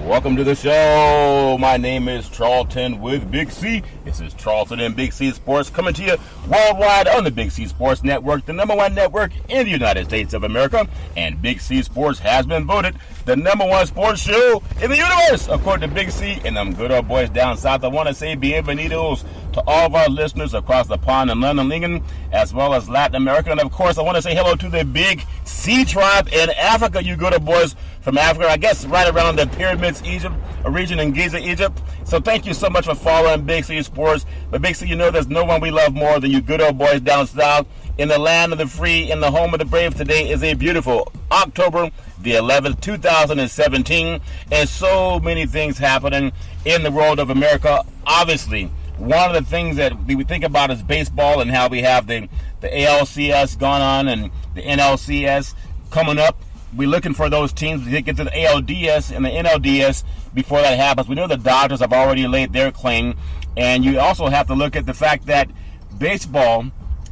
Welcome to the show. My name is Charlton with Big C. This is Charlton and Big C Sports coming to you worldwide on the Big C Sports Network, the #1 network in the United States of America. And Big C Sports has been voted the #1 sports show in the universe, according to Big C and them good old boys down south. I want to say bienvenidos to all of our listeners across the pond in London, Lincoln, as well as Latin America. And of course, I want to say hello to the Big C tribe in Africa, you good old boys from Africa, I guess right around the pyramids, Egypt, a region in Giza, Egypt. So thank you so much for following Big C Sports. But Big C, you know there's no one we love more than you good old boys down south in the land of the free, in the home of the brave. Today is a beautiful October the 11th, 2017, and so many things happening in the world of America. Obviously, one of the things that we think about is baseball and how we have the ALCS going on and the NLCS coming up. We're looking for those teams to get to the ALDS and the NLDS before that happens. We know the Dodgers have already laid their claim, and you also have to look at the fact that baseball,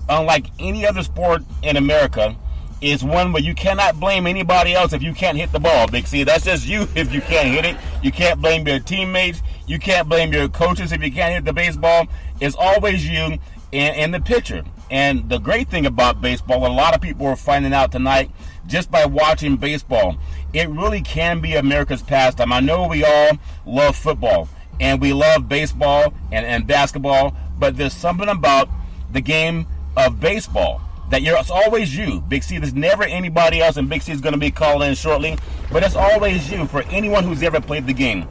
unlike any other sport in America, is one where you cannot blame anybody else if you can't hit the ball, Big C. That's just you if you can't hit it. You can't blame your teammates. You can't blame your coaches if you can't hit the baseball. It's always you and the pitcher. And the great thing about baseball, a lot of people are finding out tonight just by watching baseball, it really can be America's pastime. I know we all love football and we love baseball and basketball, but there's something about the game of baseball that it's always you, Big C. There's never anybody else, and Big C is going to be calling in shortly, but it's always you for anyone who's ever played the game.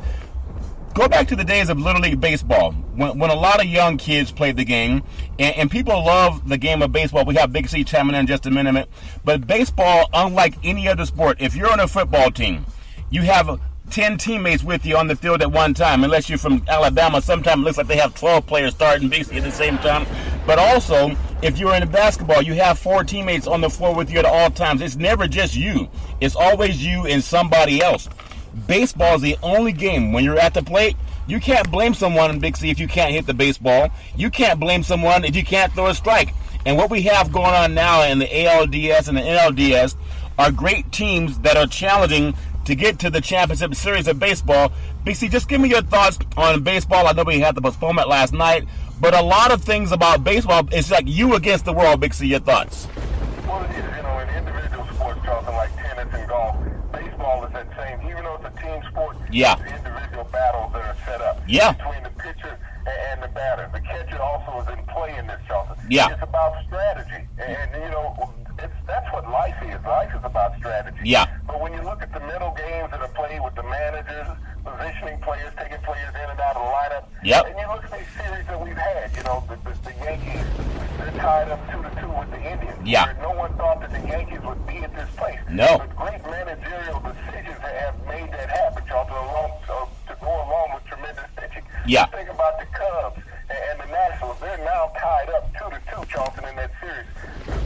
Go back to the days of Little League Baseball, when a lot of young kids played the game, and people love the game of baseball. We have Big C chiming in just a minute. But baseball, unlike any other sport, if you're on a football team, you have 10 teammates with you on the field at one time. Unless you're from Alabama, sometimes it looks like they have 12 players starting Big C at the same time. But also, if you're in basketball, you have 4 teammates on the floor with you at all times. It's never just you. It's always you and somebody else. Baseball is the only game when you're at the plate, you can't blame someone, Big C, if you can't hit the baseball. You can't blame someone if you can't throw a strike. And what we have going on now in the ALDS and the NLDS are great teams that are challenging to get to the championship series of baseball. Big C, just give me your thoughts on baseball. I know we had the postponement last night, but a lot of things about baseball, it's like you against the world. Big C, your thoughts? Well, it is, in individual sports, something like tennis and golf, baseball is that same, even though it's a team sport, yeah, the individual battles that are set up between the pitcher and the batter. The catcher also is in play in this, Charlton. Yeah. It's about strategy. And that's what life is. Life is about strategy. Yeah. But when you look at the mental games that are played with the managers, positioning players, taking players in and out of the lineup, and you look at these series that we've had, the Yankees, they're tied up 2-2 with the Indians. Yeah. Where no one thought that the Yankees would be at this place. No. But great managerial decisions have made that happen, Charlton, to go along with tremendous pitching. Yeah. Think about the Cubs and the Nationals. They're now tied up 2-2, Charlton, in that series.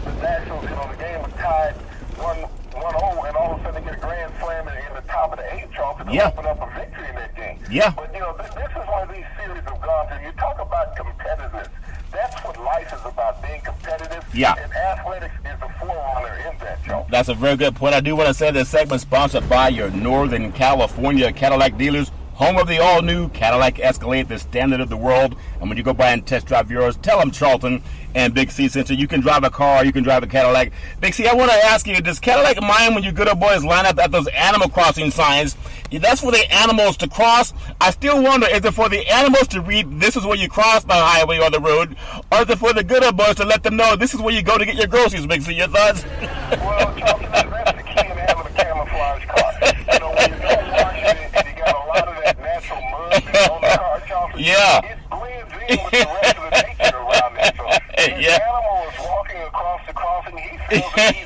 The Nationals, the game was tied 1-0, and all of a sudden they get a grand slam in the top of the 8th, Charlton, to open up a victory in that game. Yeah. But, this is one of these series have gone through. You talk about competitiveness. That's what life is about, being competitive. Yeah. And athletics is the forerunner in that, Charlton. That's a very good point. I do want to say this segment sponsored by your Northern California Cadillac dealers, home of the all-new Cadillac Escalade, the standard of the world. And when you go by and test drive yours, tell them Charlton and Big C sent you. You can drive a car, you can drive a Cadillac. Big C, I want to ask you, does Cadillac mind when you good old boys line up at those Animal Crossing signs? That's for the animals to cross. I still wonder, is it for the animals to read, this is where you cross the highway or the road, or is it for the good old boys to let them know this is where you go to get your groceries, Big C? Your thoughts? Well, Charlton, that's the key in having a camouflage car. When you don't wash it and you got a lot of that natural mud on the car, Charlton, it blends in with the rest of the nature around there. So if the animal is walking across the crossing, he feels at ease.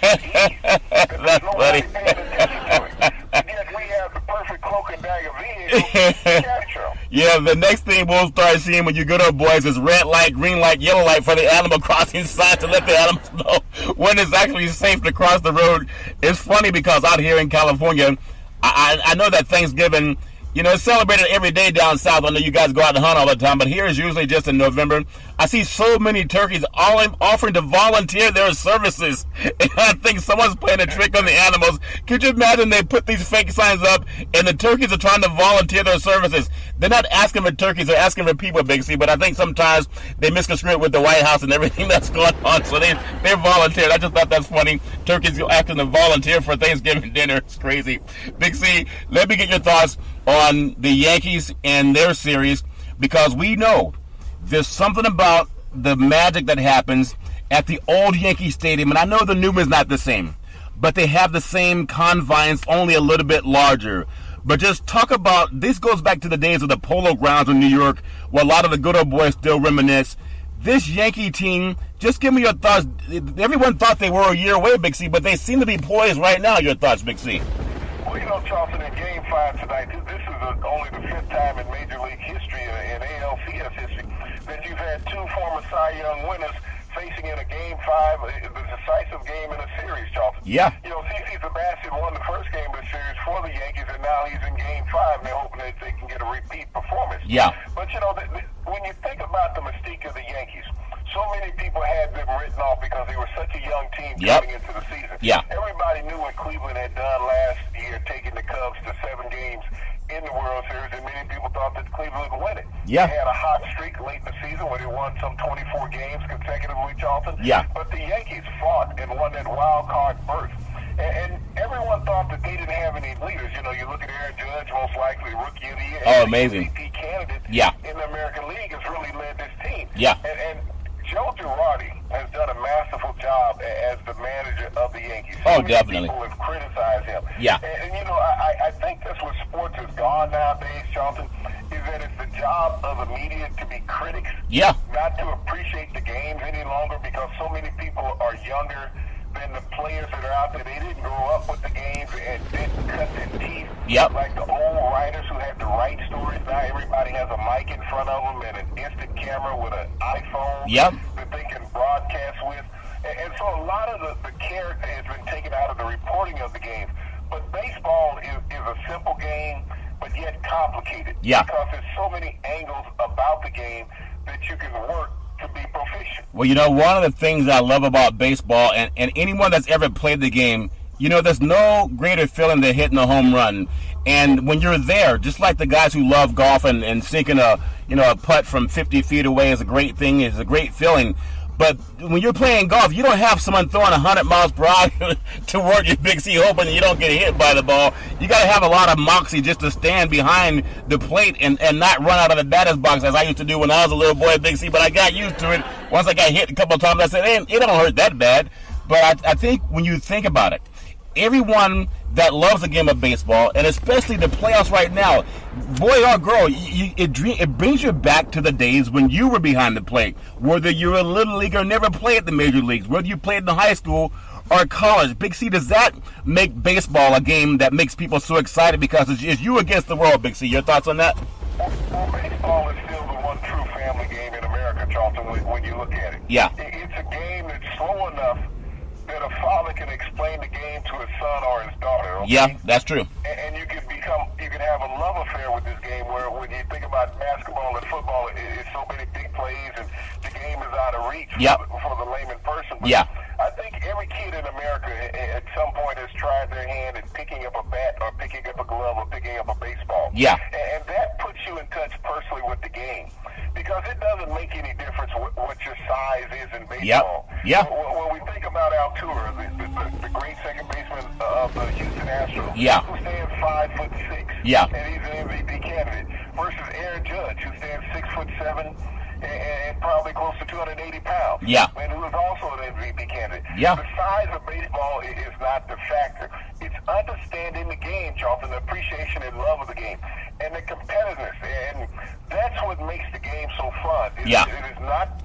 That's funny. Paying attention to it. And yet we have the perfect cloak and dagger vehicle to capture him. Yeah, the next thing we'll start seeing when you good old boys is red light, green light, yellow light for the Animal Crossing sign to let the animals know when it's actually safe to cross the road. It's funny because out here in California, I know that Thanksgiving, it's celebrated every day down south. I know you guys go out and hunt all the time, but here is usually just in November. I see so many turkeys all offering to volunteer their services. And I think someone's playing a trick on the animals. Could you imagine they put these fake signs up and the turkeys are trying to volunteer their services? They're not asking for turkeys, they're asking for people, Big C. But I think sometimes they misconstrue it with the White House and everything that's going on. So they're volunteered. I just thought that's funny. Turkeys acting to volunteer for Thanksgiving dinner. It's crazy. Big C, let me get your thoughts on the Yankees and their series, because we know there's something about the magic that happens at the old Yankee Stadium, and I know the new one's not the same, but they have the same confines, only a little bit larger. But just talk about, this goes back to the days of the Polo Grounds in New York, where a lot of the good old boys still reminisce. This Yankee team, just give me your thoughts. Everyone thought they were a year away, Big C, but they seem to be poised right now. Your thoughts, Big C? Well, Charleston, in Game 5 tonight, this is only the 5th time in Major League history, in ALCS history, that you've had two former Cy Young winners facing in a Game 5, the decisive game in a series, Charleston. Yeah. CeCe Sebastian won the first game of the series for the Yankees, and now he's in Game 5, and they're hoping that they can get a repeat performance. Yeah. But, when you think about the mystique of the Yankees, so many people had them written off because they were such a young team coming into the season. Yeah. Everybody knew what Cleveland had done last year, taking the Cubs to 7 games in the World Series, and many people thought that Cleveland would win it. Yeah. They had a hot streak late in the season where they won some 24 games consecutively, Charlton. Yeah. But the Yankees fought and won that wild card berth. And everyone thought that they didn't have any leaders. You look at Aaron Judge, most likely Rookie of the Year. Oh, amazing. MVP candidate Yeah. in the American League has really led this team. Yeah. And Joe Girardi has done a masterful job as the manager of the Yankees. Oh, definitely. People have criticized him. Yeah. And I think that's what sports has gone nowadays, Charlton, is that it's the job of the media to be critics. Yeah. Not to appreciate the games any longer, because so many people are younger than the players that are out there. They didn't grow up with the games and didn't cut their teeth. Yep. Like the old writers who had to write stories. Now everybody has a mic in front of them and an instant camera with an iPhone that they can broadcast with. And so a lot of the character has been taken out of the reporting of the games. But baseball is a simple game, but yet complicated. Yeah. Because there's so many angles about the game that you can work to be proficient. Well, one of the things I love about baseball, and anyone that's ever played the game, there's no greater feeling than hitting a home run. And when you're there, just like the guys who love golf and sinking a putt from 50 feet away is a great thing, is a great feeling. But when you're playing golf, you don't have someone throwing 100 miles per hour toward you, Big C, hoping you don't get hit by the ball. You got to have a lot of moxie just to stand behind the plate and not run out of the batter's box, as I used to do when I was a little boy, Big C. But I got used to it. Once I got hit a couple of times, I said, hey, it don't hurt that bad. But I think when you think about it, everyone that loves the game of baseball, and especially the playoffs right now, boy or girl, it brings you back to the days when you were behind the plate. Whether you're a little leaguer or never played the major leagues, whether you played in high school or college. Big C, does that make baseball a game that makes people so excited because it's you against the world, Big C? Your thoughts on that? Well, baseball is still the one true family game in America, Charlton, when you look at it. Yeah. It's a game that's slow enough that a father can explain the game to his son or his daughter. Okay? Yeah, that's true. And you can have a love affair with this game, where when you think about basketball and football, it's so many big plays and the game is out of reach for the layman person. But I think every kid in America at some point has tried their hand at picking up a bat or picking up a glove or picking up a baseball. Yeah. And that puts you in touch personally with the game, because it doesn't make any difference what your size is in baseball. Yeah. When we think about Altuve, the great second baseman of the Houston Astros, who stands 5'6", and he's an MVP candidate, versus Aaron Judge, who stands 6'7" and probably close to 280 pounds, and who is also an MVP candidate. The size of baseball is not the factor. It's understanding the game, Charlton, the appreciation and love of the game, and the competitiveness, and that's what makes the game so fun. It is not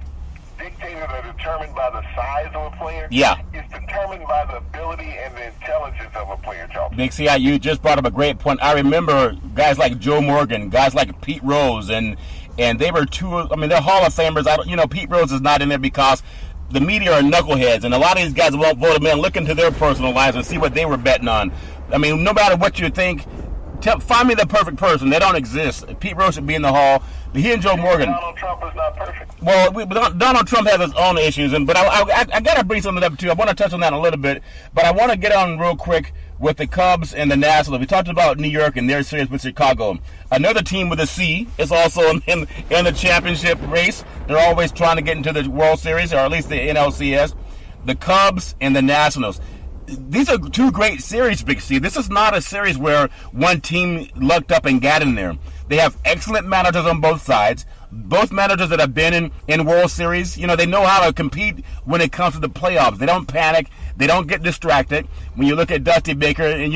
dictated or determined by the size of a player. It's determined by the ability and the intelligence of a player, Charlton. Big C, you just brought up a great point. I remember guys like Joe Morgan, guys like Pete Rose, and they were they're Hall of Famers. Pete Rose is not in there because the media are knuckleheads, and a lot of these guys won't vote him in. Look into their personal lives and see what they were betting on. No matter what you think, find me the perfect person. They don't exist. Pete Rose should be in the Hall. He and Joe Morgan. Donald Trump is not perfect. Well, Donald Trump has his own issues, but I got to bring something up too. I want to touch on that a little bit, but I want to get on real quick with the Cubs and the Nationals. We talked about New York and their series with Chicago. Another team with a C is also in the championship race. They're always trying to get into the World Series, or at least the NLCS. The Cubs and the Nationals. These are two great series, Big C. This is not a series where one team lucked up and got in there. They have excellent managers on both sides. Both managers that have been in World Series, they know how to compete when it comes to the playoffs. They don't panic. They don't get distracted. When you look at Dusty Baker, and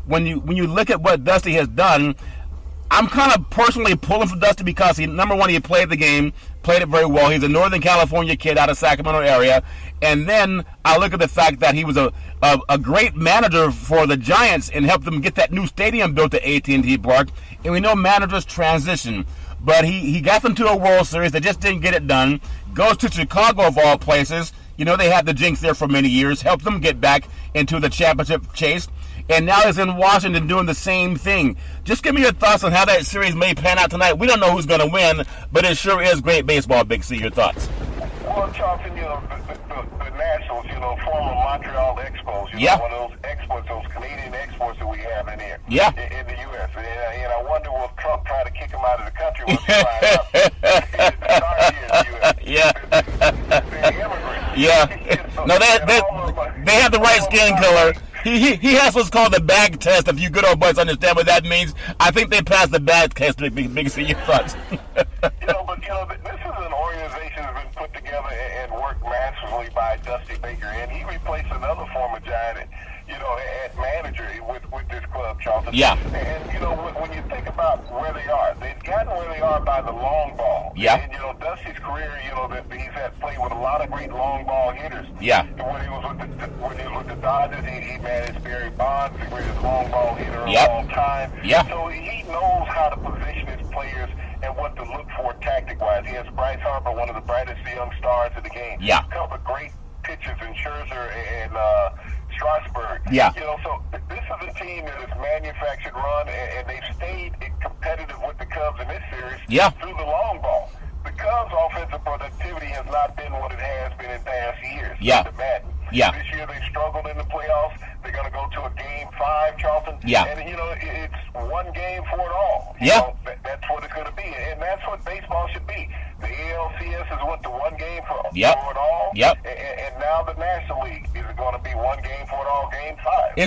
when you look at what Dusty has done, I'm kind of personally pulling for Dusty because number one, he played the game, played it very well. He's a Northern California kid out of Sacramento area. And then I look at the fact that he was a great manager for the Giants and helped them get that new stadium built at AT&T Park. And we know managers transition. But he got them to a World Series. They just didn't get it done. Goes to Chicago, of all places. They had the jinx there for many years. Helped them get back into the championship chase. And now he's in Washington doing the same thing. Just give me your thoughts on how that series may pan out tonight. We don't know who's going to win, but it sure is great baseball, Big C. Your thoughts? Well, Charlton, the Nationals, former Montreal Expos, one of those exports, those Canadian exports that we have in here, in the U.S. And I wonder, will Trump try to kick him out of the country once he finds out here in the U.S.? They're immigrants. Yeah. No, they have the right skin color. He has what's called the bag test. If you good old boys understand what that means, I think they passed the bag test. Big C, your thoughts? But this is an organization that's been put together and worked masterfully by Dusty Baker, and he replaced another former Giant, at manager with this club, Charlton. Yeah. And when you think about where they are, they've gotten where they are by the long ball. Yeah. And Dusty's career, that he's had played with a lot of great long ball hitters. Yeah. When he was with the Dodgers, he managed Barry Bonds, the greatest long ball hitter of all time. Yeah. So he knows how to position his players and what to look for tactic-wise. He has Bryce Harper, one of the brightest young stars of the game. Yeah. A couple of great pitchers in Scherzer and Strasburg. Yeah. So this is a team that has manufactured run, and they've stayed competitive with the Cubs in this series through the long ball. The Cubs' offensive productivity has not been what it has been in past years. Yeah. Yeah. This year they struggled in the playoffs. They're going to go to a Game 5, Charlton. Yeah. And, it's one game for it all. That's what it's going to be. And that's what baseball should be. The ALCS is the one game for it all. Yep. And now the National League is going to be one game for it all, Game 5.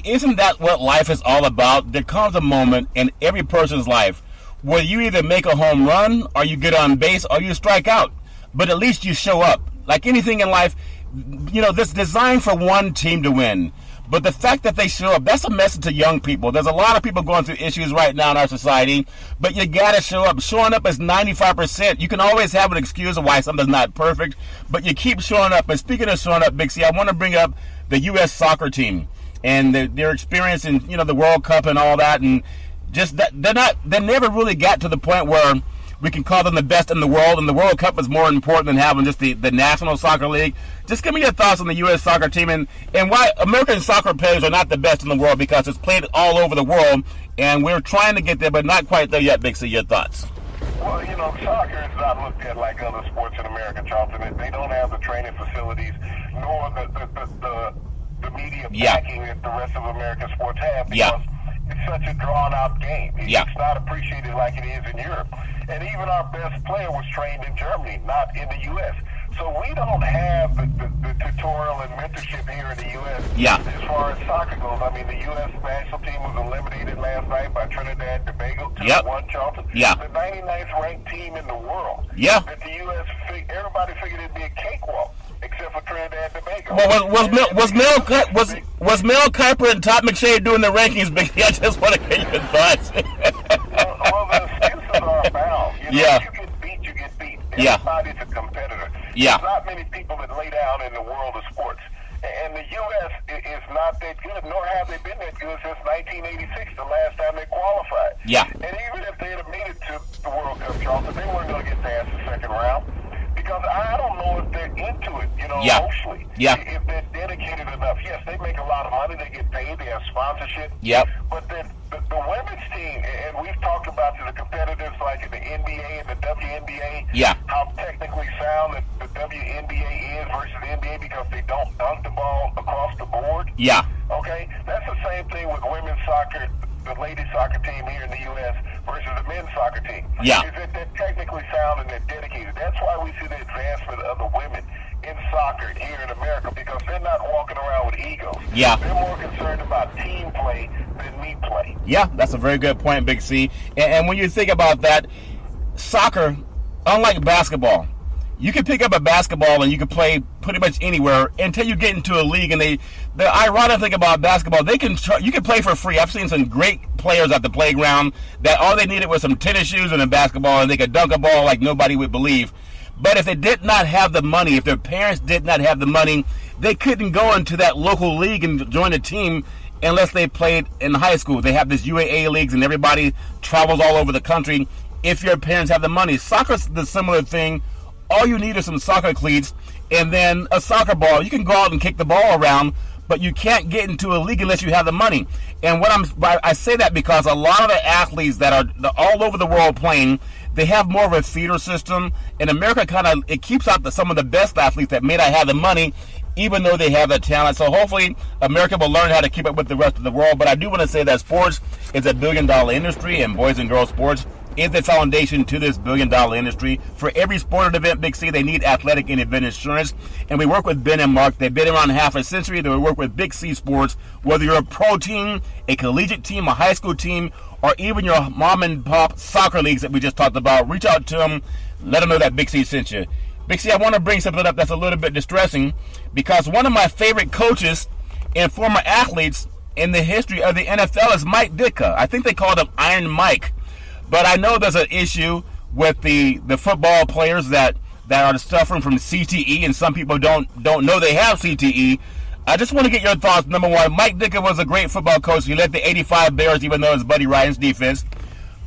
Isn't that what life is all about? There comes a moment in every person's life where you either make a home run or you get on base or you strike out. But at least you show up. Like anything in life, this is designed for one team to win. But the fact that they show up, that's a message to young people. There's a lot of people going through issues right now in our society, but you got to show up. Showing up is 95%. You can always have an excuse of why something's not perfect, but you keep showing up. And speaking of showing up, Big C, I want to bring up the U.S. soccer team and their experience in, the World Cup and all that. And just that they never really got to the point where we can call them the best in the world, and the World Cup is more important than having just the National Soccer League. Just give me your thoughts on the U.S. soccer team and why American soccer players are not the best in the world, because it's played all over the world, and we're trying to get there, but not quite there yet, Big C. Your thoughts? Well, soccer is not looked at like other sports in America, Charlton. They don't have the training facilities, nor the media backing that the rest of American sports have, because it's such a drawn-out game. It's not appreciated like it is in Europe. And even our best player was trained in Germany, not in the U.S. So we don't have the tutorial and mentorship here in the U.S. As far as soccer goes. I mean, the U.S. national team was eliminated last night by Trinidad and Tobago, 2-1, Charlton. The 99th ranked team in the world. That the U.S. everybody figured it'd be a cakewalk, except for Trinidad and Tobago. Well, was Mel Kiper and Todd McShay doing the rankings? Big? I just want to get your thoughts. well, the excuses are abound. You get beat, you get beat. Everybody's a competitor. There's not many people that lay down in the world of sports. And the U.S. is not that good, nor have they been that good since 1986, the last time they qualified. And even if they had made it to the World Cup, Charlton, they weren't going to get past the second round. Because I don't know if they're into it, emotionally. If they're dedicated enough. Yes, they make a lot of money, they get paid, they have sponsorship. But they're the women's team, and we've talked about the competitors like in the NBA and the WNBA, yeah, how technically sound the WNBA is versus the NBA because they don't dunk the ball across the board. yeah. Okay? That's the same thing with women's soccer, the ladies soccer team here in the U.S. versus the men's soccer team. Yeah. Is that they're technically sound and they're dedicated. That's why we see the advancement of the women in soccer here in America, because they're not walking around with egos. Yeah. They're more concerned about team play than me play. Yeah, that's a very good point, Big C. And when you think about that, soccer, unlike basketball, you can pick up a basketball and you can play pretty much anywhere until you get into a league. And the ironic thing about basketball, you can play for free. I've seen some great players at the playground that all they needed was some tennis shoes and a basketball, and they could dunk a ball like nobody would believe. But if they did not have the money, if their parents did not have the money, they couldn't go into that local league and join a team unless they played in high school. They have this UAA leagues and everybody travels all over the country if your parents have the money. Soccer's the similar thing. All you need is some soccer cleats and then a soccer ball. You can go out and kick the ball around, but you can't get into a league unless you have the money. And I say that because a lot of the athletes that are all over the world playing, they have more of a feeder system. In America, it keeps out some of the best athletes that may not have the money, even though they have the talent. So hopefully America will learn how to keep up with the rest of the world. But I do want to say that sports is $1 billion industry, and boys and girls sports is the foundation to this $1 billion industry. For every sporting event, Big C, they need athletic and event insurance. And we work with Ben and Mark. They've been around half a century. They work with Big C Sports. Whether you're a pro team, a collegiate team, a high school team, or even your mom and pop soccer leagues that we just talked about, reach out to them. Let them know that Big C sent you. Big C, I want to bring something up that's a little bit distressing, because one of my favorite coaches and former athletes in the history of the NFL is Mike Ditka. I think they called him Iron Mike. But I know there's an issue with the football players that are suffering from CTE, and some people don't know they have CTE. I just want to get your thoughts. Number one, Mike Ditka was a great football coach. He led the 85 Bears, even though it's Buddy Ryan's defense.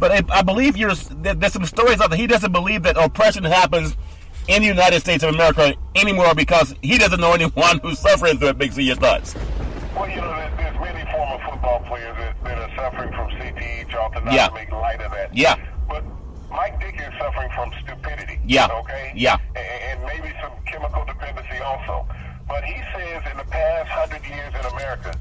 But I believe there's some stories out there. He doesn't believe that oppression happens in the United States of America anymore because he doesn't know anyone who's suffering through it. Big C, your thoughts? Well, there's many former football players that are suffering from CTE, Charlton, not Yeah. to make light of that. Yeah. But Mike Ditka is suffering from stupidity. Yeah. Okay? Yeah. And maybe some chemical dependency also. But he says in the past 100 years in America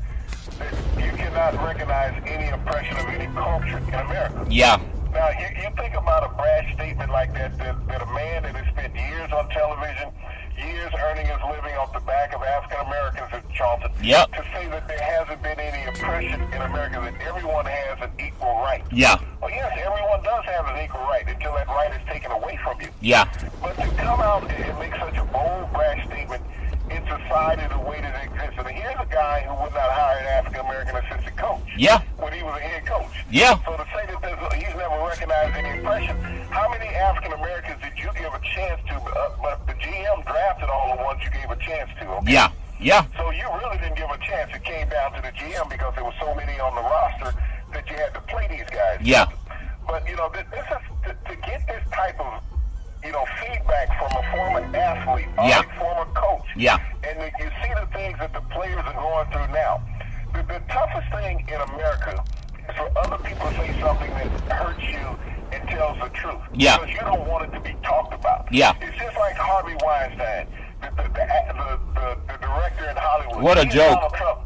that you cannot recognize any oppression of any culture in America. Yeah. Now, you think about a brash statement like that a man that has spent years on television, years earning his living off the back of African Americans in Charlton, Yep. to say that there hasn't been any oppression in America, that everyone has an equal right. Yeah. Well, yes, everyone does have an equal right until that right is taken away from you. Yeah. But to come out and make such a bold, brash statement in society the way that it exists. And here's a guy who would not hire an African-American assistant coach. Yeah. When he was a head coach. Yeah. So to say that he's never recognized any oppression, how many African-Americans did you give a chance to? But the GM drafted all the ones you gave a chance to. Okay? Yeah. Yeah. So you really didn't give a chance. It came down to the GM because there were so many on the roster that you had to play these guys. Yeah. But, this is to get this type of feedback from a former athlete, Yeah. a former coach. Yeah. And you see the things that the players are going through now. The toughest thing in America is for other people to say something that hurts you and tells the truth. Yeah. Because you don't want it to be talked about. Yeah. It's just like Harvey Weinstein, the director in Hollywood. What a He and joke. Donald Trump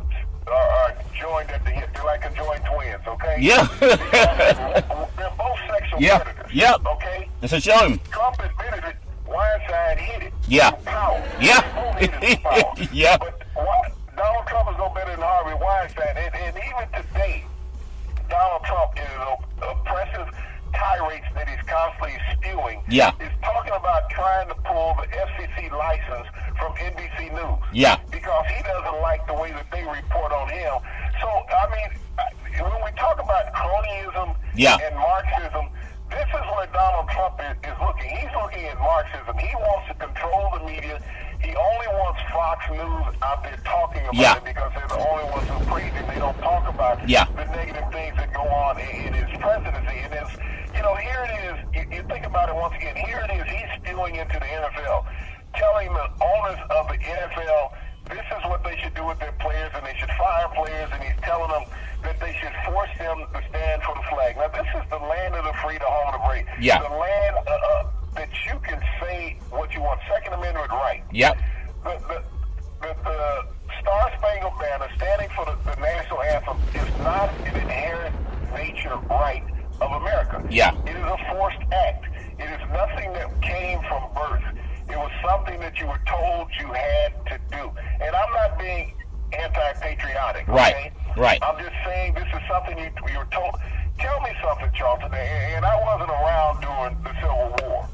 are joined at the hip. They're like conjoined twins, okay? Yeah. They're both sexual Yeah. predators. Yep. Okay? It's a shame. Trump admitted it. Weinstein hit it. Yeah. Through power. Yeah. They both hit it through power. Yeah. But Donald Trump is no better than Harvey Weinstein. And even today, Donald Trump is oppressive tirades that he's constantly spewing. Yeah. Is talking about trying to pull the FCC license from NBC News. Yeah. Because he doesn't like the way that they report on him. So, when we talk about cronyism Yeah. and Marxism, this is where Donald Trump is looking. He's looking at Marxism. He wants to control the media. He only wants Fox News out there talking about Yeah. it because they're the only ones who praise him. They don't talk about Yeah. the negative things that go on in his presidency. And it's, here it is. You think about it once again. Here it is. He's spewing into the NFL, telling the owners of the NFL this is what they should do with their players, and they should fire players, and he's telling them that they should force them to stay free, the home of the brave. Yeah. The land that you can say what you want. Second Amendment right. Yep. The Star Spangled Banner standing for the national anthem is not an inherent nature right of America. Yeah. It is a forced act. It is nothing that came from birth. It was something that you were told you had to do. And I'm not being anti-patriotic. Okay? Right. I'm just saying this is something you were told. Tell me something, Charlton, and I wasn't around during the Civil War,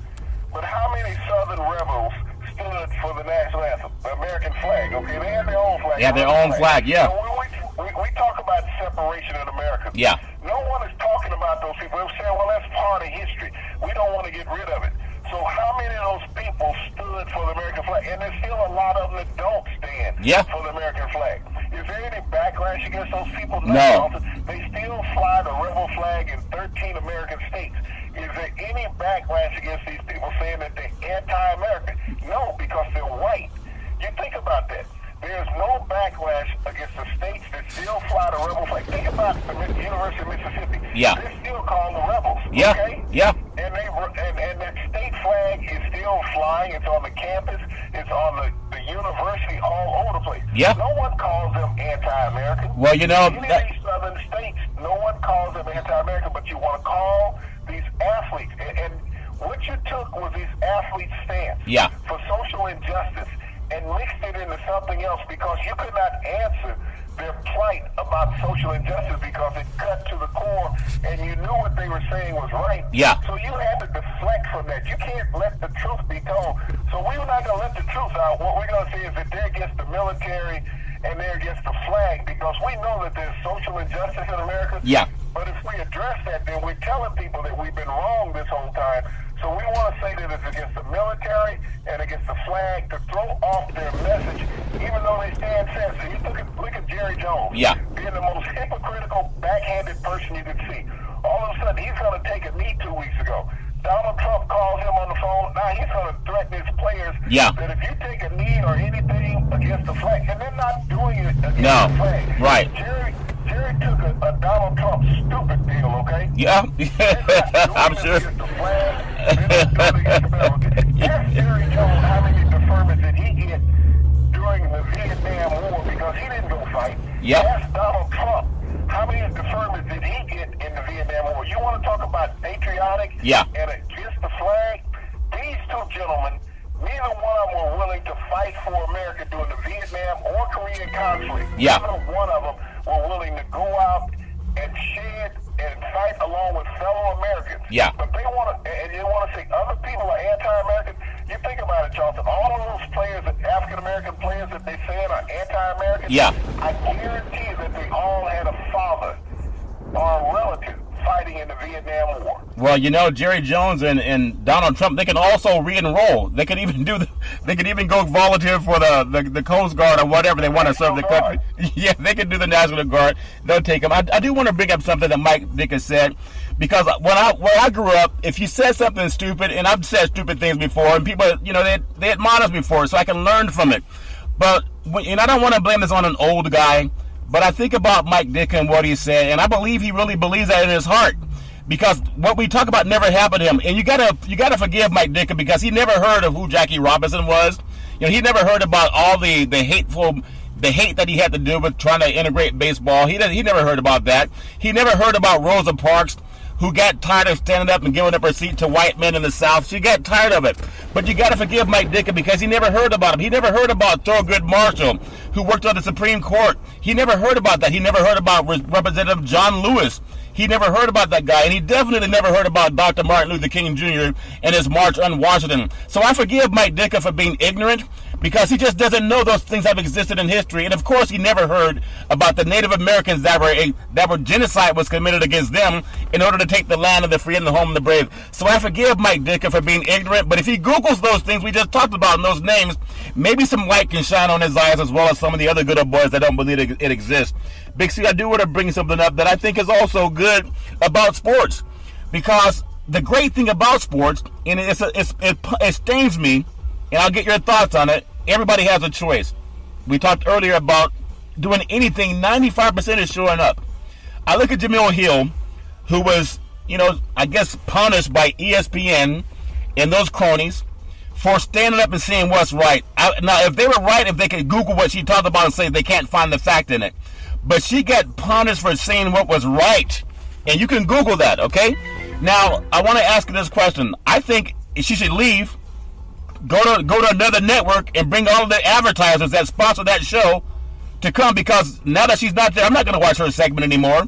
but how many Southern rebels stood for the national anthem, the American flag? Okay, they had their own flag. They had their own flag, yeah. So we talk about separation in America. Yeah. No one is talking about those people. They're saying, well, that's part of history. We don't want to get rid of it. So how many of those people stood for the American flag? And there's still a lot of them that don't stand for the American flag. Is there any backlash against those people? No. They still fly the rebel flag in 13 American states. Is there any backlash against these people saying that they're anti-American? No, because they're white. You think about that. There's no backlash against the states that still fly the rebel flag. Think about the University of Mississippi. Yeah. They're still called the rebels. Yeah. Okay? Yeah. And that state flag is still flying. It's on the campus. It's on the university all over the place. Yeah. No one calls them anti-American. Well, you know, Any of these southern states, no one calls them anti-American, but you want to call these athletes. And what you took was these athletes' stance for social injustice and mixed it into something else because you could not answer their plight about social injustice because it cut to the core and you knew what they were saying was right. Yeah. So you had to deflect from that. You can't let the truth be told. So we're not going to let the truth out. What we're going to say is that they're against the military and they're against the flag because we know that there's social injustice in America. Yeah. But if we address that, then we're telling people that we've been wrong this whole time. So we want to say that it's against the military and against the flag to throw off their message, even though they stand sensitive. You look at Jerry Jones being the most hypocritical, backhanded person you could see. All of a sudden, he's going to take a knee 2 weeks ago. Donald Trump calls him on the phone. Now he's going to threaten his players that if you take a knee or anything against the flag, and they're not doing it against the flag. Right. Jerry took a Donald Trump stupid deal, okay? Yeah. I'm sure. Ask Jerry Jones how many deferments did he get during the Vietnam War because he didn't go fight. Ask Donald Trump how many deferments did he get in the Vietnam War. You want to talk about patriotic and against the flag? These two gentlemen, neither one of them were willing to fight for America during the Vietnam or Korean conflict. Neither one of them were willing to go out and shed and fight along with fellow Americans. But they want to, and you want to say other people are anti-American. You think about it, Charlton. All of those players, African-American players that they said are anti-American, I guarantee that they all had a father or a relative fighting in the Vietnam War. Well, you know, Jerry Jones and Donald Trump, they can also re-enroll. They can even they can even go volunteer for the Coast Guard or whatever they want to serve the country. Yeah, they can do the National Guard. They'll take them. I do want to bring up something that Mike Ditka said, because when I grew up, if you said something stupid, and I've said stupid things before, and people, you know, they admonished me for it, so I can learn from it. But and I don't want to blame this on an old guy. But I think about Mike Ditka and what he said, and I believe he really believes that in his heart, because what we talk about never happened to him. And you gotta forgive Mike Ditka because he never heard of who Jackie Robinson was. You know, he never heard about all the hate that he had to do with trying to integrate baseball. He never heard about that. He never heard about Rosa Parks, who got tired of standing up and giving up her seat to white men in the South. She got tired of it. But you got to forgive Mike Ditka because he never heard about him. He never heard about Thurgood Marshall, who worked on the Supreme Court. He never heard about that. He never heard about Representative John Lewis. He never heard about that guy. And he definitely never heard about Dr. Martin Luther King Jr. and his March on Washington. So I forgive Mike Ditka for being ignorant, because he just doesn't know those things have existed in history. And of course he never heard about the Native Americans that were genocide was committed against them in order to take the land of the free and the home of the brave. So I forgive Mike Ditka for being ignorant, but if he Googles those things we just talked about and those names, maybe some light can shine on his eyes, as well as some of the other good old boys that don't believe it exists. Big C, I do want to bring something up that I think is also good about sports, because the great thing about sports, and it stings me, and I'll get your thoughts on it, everybody has a choice. We talked earlier about doing anything. 95% is showing up. I look at Jamil Hill, who was I guess punished by ESPN and those cronies for standing up and saying what's right. Now, if they were right, if they could Google what she talked about and say they can't find the fact in it. But she got punished for saying what was right. And you can Google that, okay? Now, I want to ask you this question. I think she should leave, go to another network, and bring all of the advertisers that sponsor that show to come, because now that she's not there, I'm not going to watch her segment anymore.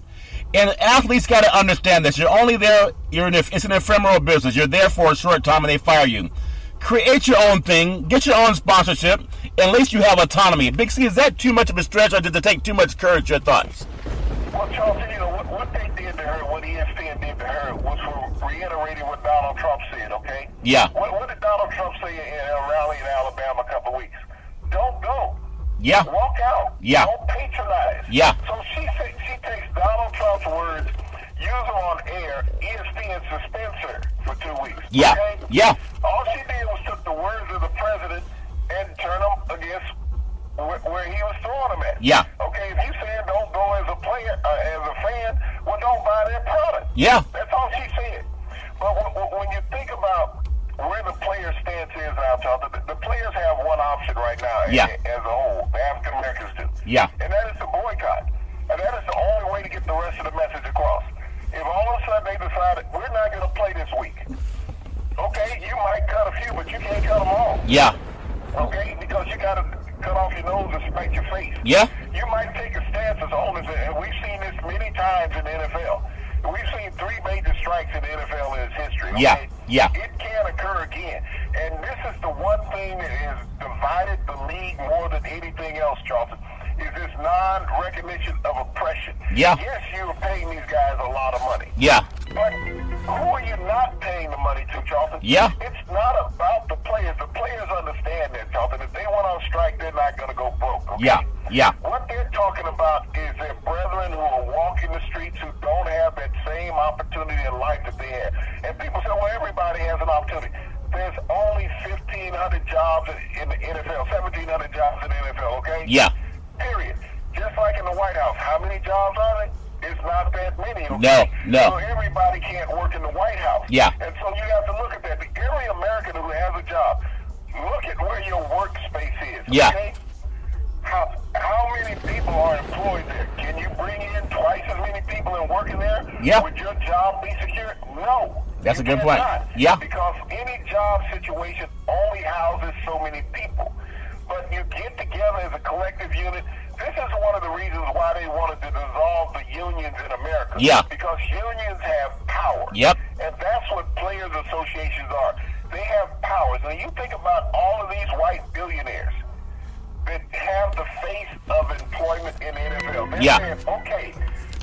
And athletes got to understand this. You're only there, it's an ephemeral business. You're there for a short time and they fire you. Create your own thing, get your own sponsorship, and at least you have autonomy. Big C, is that too much of a stretch, or did it take too much courage? Your thoughts? Well, Charles, what they did to her, what ESPN did to her, was for reiterating what Donald Trump said, okay? Yeah. What did Donald Trump say in a rally in Alabama a couple of weeks? Don't go. Yeah. Walk out. Yeah. Don't patronize. Yeah. So she takes Donald Trump's words, use them on air, ESPN suspends her for 2 weeks. Yeah. Okay? Yeah. All she did was took the words of the president and turn them against where he was throwing them at. Yeah. Okay, if you said don't go as a player, as a fan, well, don't buy their product. Yeah. That's all she said. But when you think about where the player stance is now, Charles, the players have one option right now as a whole, the African Americans do. Yeah. And that is to boycott. And that is the only way to get the rest of the message across. If all of a sudden they decided, we're not going to play this week, okay, you might cut a few, but you can't cut them all. Yeah. Okay, because you got to cut off your nose and spank your face. Yeah. You might take a stance as owners, and we've seen this many times in the NFL. We've seen 3 major strikes in the NFL in its history. Okay? Yeah. Yeah. It can occur again. And this is the one thing that has divided the league more than anything else, Charlton, is this non-recognition of oppression. Yeah. Yes, you're paying these guys a lot of money. Yeah. But who are you not paying the money to, Charlton? Yeah. It's not about the players. The players understand that, Charlton. If they went on strike, they're not going to go broke. Okay? Yeah. Yeah. What they're talking about is their brethren who are walking the streets who don't have that same opportunity in life that they have. And people say, well, everybody has an opportunity. There's only 1,500 jobs in the NFL, 1,700 jobs in the NFL, okay? Yeah. Period. Just like in the White House, how many jobs are there? It's not that many. Okay? No. So everybody can't work in the White House. Yeah. And so you have to look at that. Every American who has a job, look at where your workspace is. Yeah. Okay? How many people are employed there? Can you bring in twice as many people and working there? Yeah. Would your job be secure? No. That's You a good point. cannot. Yeah. Because any job situation only houses so many people. But you get together as a collective unit. This is one of the reasons why they wanted to dissolve the unions in America. Yeah. Because unions have power. Yep. And that's what players' associations are. They have powers. And you think about all of these white billionaires that have the face of employment in the NFL. They're saying, okay,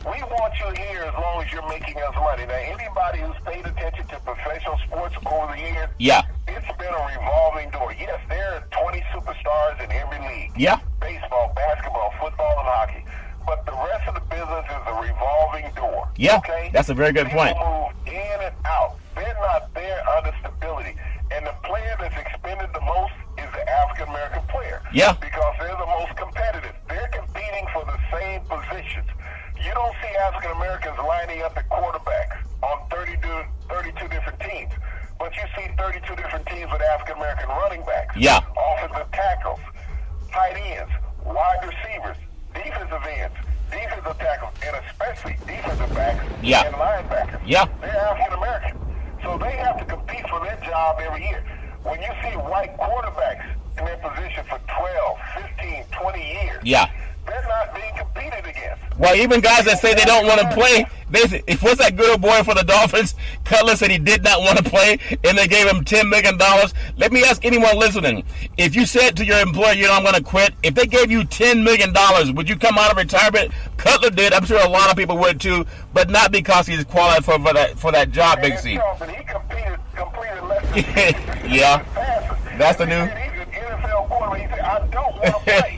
we want you here as long as you're making us money. Now, anybody who's paid attention to professional sports over the years, it's been a revolving door. Yes, there are 20 superstars in every league. Yeah. Baseball, basketball, football, and hockey. But the rest of the business is a revolving door. Yeah, okay? that's a very good People point. move in and out. They're not there under stability. And the player that's expended the most is the African-American player. Yeah. Because they're the most competitive. They're competing for the same positions. You don't see African-Americans lining up at quarterbacks on 32 different teams. But you see 32 different teams with African-American running backs. Yeah. Offensive tackles, tight ends, wide receivers, defensive ends, defensive tackles, and especially defensive backs and linebackers. Yeah. They're African-American. So they have to compete for their job every year. When you see white quarterbacks in their position for 12, 15, 20 years, they're not being competed against. Well, even guys that say they don't want to play, if what's that good old boy for the Dolphins, Cutler, said he did not want to play, and they gave him $10 million. Let me ask anyone listening, if you said to your employer, you know, I'm going to quit, if they gave you $10 million, would you come out of retirement? Cutler did. I'm sure a lot of people would too, but not because he's qualified for that job, Big C. He completed less than That's the new. NFL quarterback. He said, I don't want to play.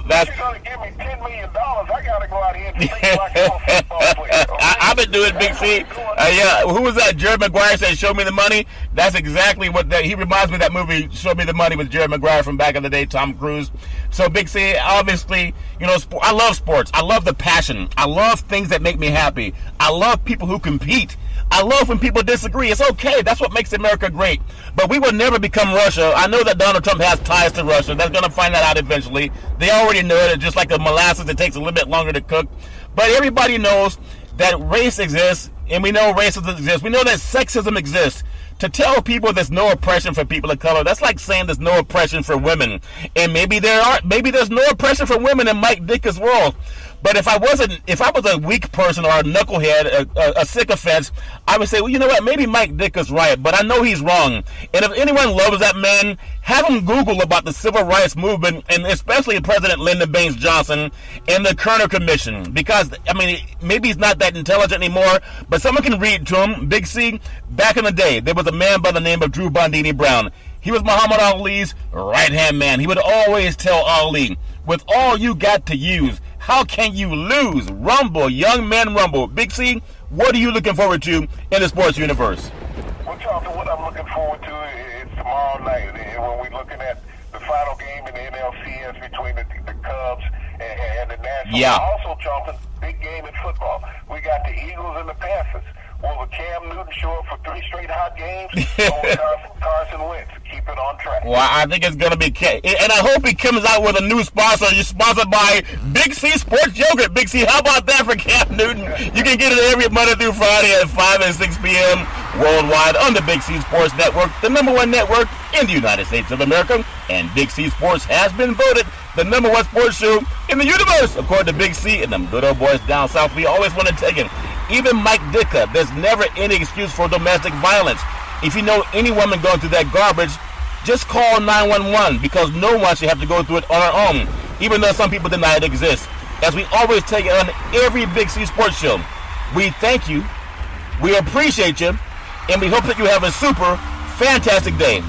That's. You're going to give me $10 million. I got to go out here and think like I'm a football player. Okay? I've been doing Big C. Who was that? Jerry Maguire said, "Show me the money." That's exactly what that. He reminds me of that movie, "Show Me the Money," with Jerry Maguire from back in the day. Tom Cruise. So, Big C, obviously, you know, I love sports. I love the passion. I love things that make me happy. I love people who compete. I love when people disagree. It's okay. That's what makes America great. But we will never become Russia. I know that Donald Trump has ties to Russia. They're going to find that out eventually. They already know it. It's just like the molasses. It takes a little bit longer to cook. But everybody knows that race exists, and we know racism exists. We know that sexism exists. To tell people there's no oppression for people of color, that's like saying there's no oppression for women. And maybe there's no oppression for women in Mike Dicka's world. But if I was a weak person or a knucklehead, a sycophant, I would say, well, you know what? Maybe Mike Dicka's right, but I know he's wrong. And if anyone loves that man, have him Google about the civil rights movement, and especially President Lyndon Baines Johnson and the Kerner Commission. Because, I mean, maybe he's not that intelligent anymore, but someone can read to him. Big C, back in the day, there was a man by the name of Drew Bondini Brown. He was Muhammad Ali's right-hand man. He would always tell Ali, with all you got to use, how can you lose? Rumble, young men rumble. Big C, what are you looking forward to in the sports universe? Well, Charlton, what I'm looking forward to is tomorrow night when we're looking at the final game in the NLCS between the Cubs and the Nationals. Yeah. Also, Charlton, big game in football. We got the Eagles and the Panthers. Will Cam Newton show up for 3 straight hot games? Or will Carson Wentz keep it on track? Well, I think it's going to be K. And I hope he comes out with a new sponsor. You're sponsored by Big C Sports Yogurt. Big C, how about that for Cam Newton? You can get it every Monday through Friday at 5 and 6 p.m. worldwide on the Big C Sports Network, the #1 network in the United States of America. And Big C Sports has been voted the #1 sports show in the universe, according to Big C and them good old boys down south. We always want to take it. Even Mike Dicka, there's never any excuse for domestic violence. If you know any woman going through that garbage, just call 911, because no one should have to go through it on our own, even though some people deny it exists. As we always take it on every Big C Sports show, we thank you, we appreciate you, and we hope that you have a super fantastic day.